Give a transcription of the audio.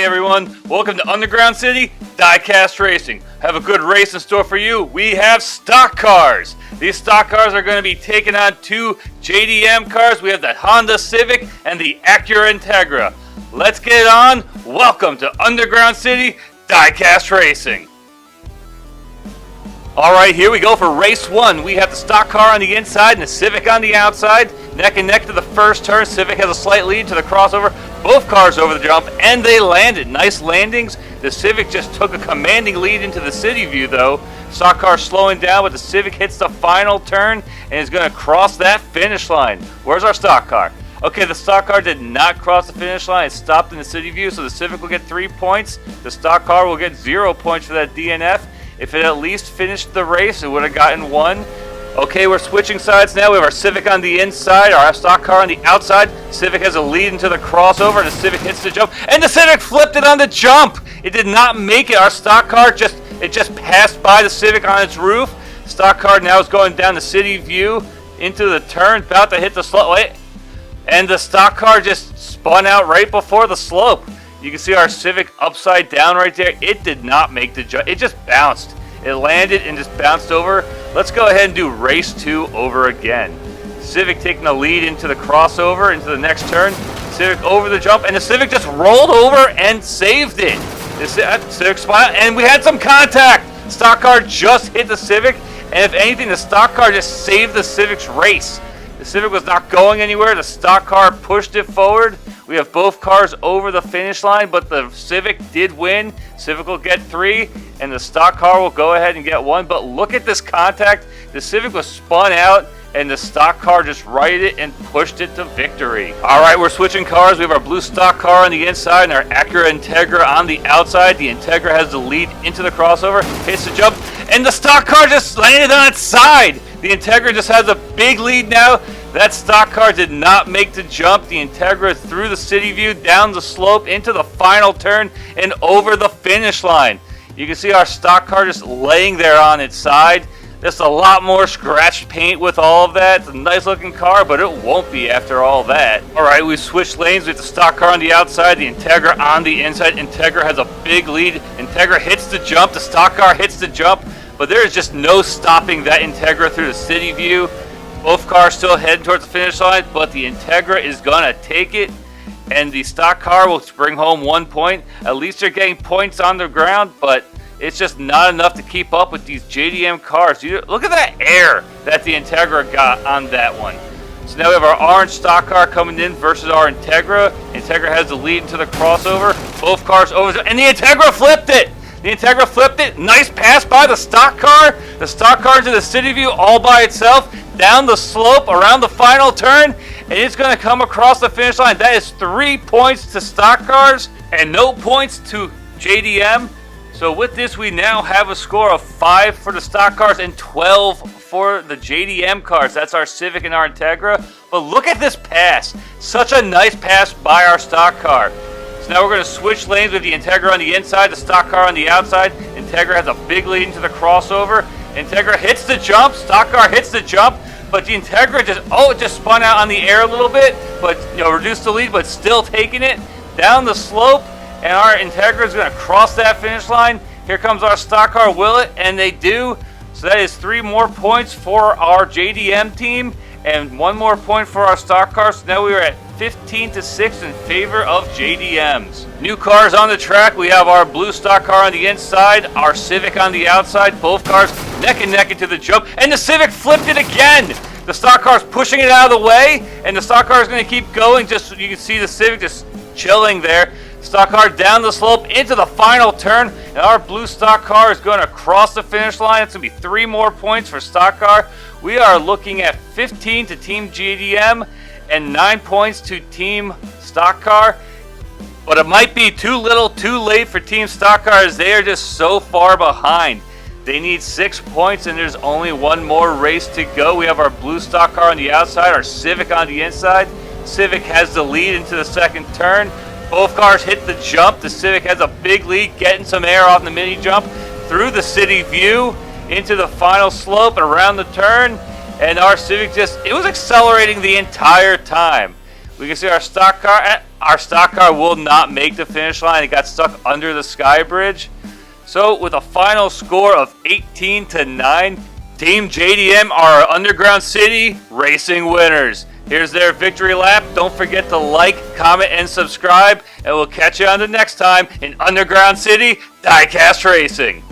Hey everyone, welcome to Underground City Diecast Racing. Have a good race in store for you. We have stock cars. These stock cars are going to be taking on two JDM cars. We have the Honda Civic and the Acura Integra. Let's get it on. Welcome to Underground City Diecast Racing. Alright, here we go for race one. We have the stock car on the inside and the Civic on the outside. Neck and neck to the first turn. Civic has a slight lead to the crossover. Both cars over the jump, and they landed. Nice landings. The Civic just took a commanding lead into the city view, though. Stock car slowing down, but the Civic hits the final turn and is going to cross that finish line. Where's our stock car? Okay, the stock car did not cross the finish line. It stopped in the city view, so the Civic will get 3 points. The stock car will get 0 points for that DNF. If it at least finished the race, it would have gotten 1. Okay, we're switching sides now. We have our Civic on the inside, our stock car on the outside. Civic has a lead into the crossover, and the Civic hits the jump, and the Civic flipped it on the jump. It did not make it. Our stock car just passed by the Civic on its roof. Stock car now is going down the city view into the turn, about to hit the slope. And the stock car just spun out right before the slope. You can see our Civic upside down right there. It did not make the jump. It just bounced. It landed and just bounced over. Let's go ahead and do race 2 over again. Civic taking the lead into the crossover, into the next turn. Civic over the jump, and the Civic just rolled over and saved it. The Civic spun out, and we had some contact. Stock car just hit the Civic, and if anything, the stock car just saved the Civic's race. The Civic was not going anywhere. The stock car pushed it forward. We have both cars over the finish line, but the Civic did win. Civic will get 3, and the stock car will go ahead and get 1. But look at this contact. The Civic was spun out, and the stock car just righted it and pushed it to victory. All right, we're switching cars. We have our blue stock car on the inside and our Acura Integra on the outside. The Integra has the lead into the crossover, hits the jump, and the stock car just landed on its side. The Integra just has a big lead now. That stock car did not make the jump. The Integra through the city view, down the slope, into the final turn, and over the finish line. You can see our stock car just laying there on its side. Just a lot more scratched paint with all of that. It's a nice looking car, but it won't be after all that. Alright, we switched lanes with the stock car on the outside, the Integra on the inside. Integra has a big lead. Integra hits the jump, the stock car hits the jump, but there is just no stopping that Integra through the city view. Both cars still heading towards the finish line, but the Integra is going to take it, and the stock car will bring home 1 point. At least they're getting points on the ground, but it's just not enough to keep up with these JDM cars. Look at that air that the Integra got on that one. So now we have our orange stock car coming in versus our Integra. Integra has the lead into the crossover. Both cars over, and the Integra flipped it. The Integra flipped it. Nice pass by the stock car. The stock car into the city view all by itself. Down the slope around the final turn. And it's going to come across the finish line. That is 3 points to stock cars and no points to JDM. So with this, we now have a score of 5 for the stock cars and 12 for the JDM cars. That's our Civic and our Integra. But look at this pass. Such a nice pass by our stock car. So now we're going to switch lanes with the Integra on the inside, the stock car on the outside. Integra has a big lead into the crossover. Integra hits the jump, stock car hits the jump, but the Integra just spun out on the air a little bit, but reduced the lead, but still taking it down the slope, and our Integra is going to cross that finish line. Here comes our stock car, will it? And they do. So that is 3 more points for our JDM team, and 1 more point for our stock car. So now we are at 15-6 in favor of JDMs. New cars on the track. We have our blue stock car on the inside, our Civic on the outside. Both cars neck and neck into the jump, and the Civic flipped it again. The stock car is pushing it out of the way, and the stock car is going to keep going. Just you can see the Civic just chilling there. Stock car down the slope into the final turn, and our blue stock car is going to cross the finish line. It's going to be 3 more points for stock car. We are looking at 15 to Team JDM and 9 points to Team Stock Car. But it might be too little too late for Team Stock Car, as they are just so far behind. They need 6 points, and there's only 1 more race to go. We have our blue stock car on the outside, our Civic on the inside. Civic has the lead into the second turn. Both cars hit the jump. The Civic has a big lead, getting some air off the mini jump through the city view into the final slope and around the turn. And our Civic it was accelerating the entire time. We can see our stock car, our stock car will not make the finish line. It got stuck under the sky bridge. So with a final score of 18-9, Team JDM are our Underground City Racing winners. Here's their victory lap. Don't forget to like, comment, and subscribe, and we'll catch you on the next time in Underground City Diecast Racing.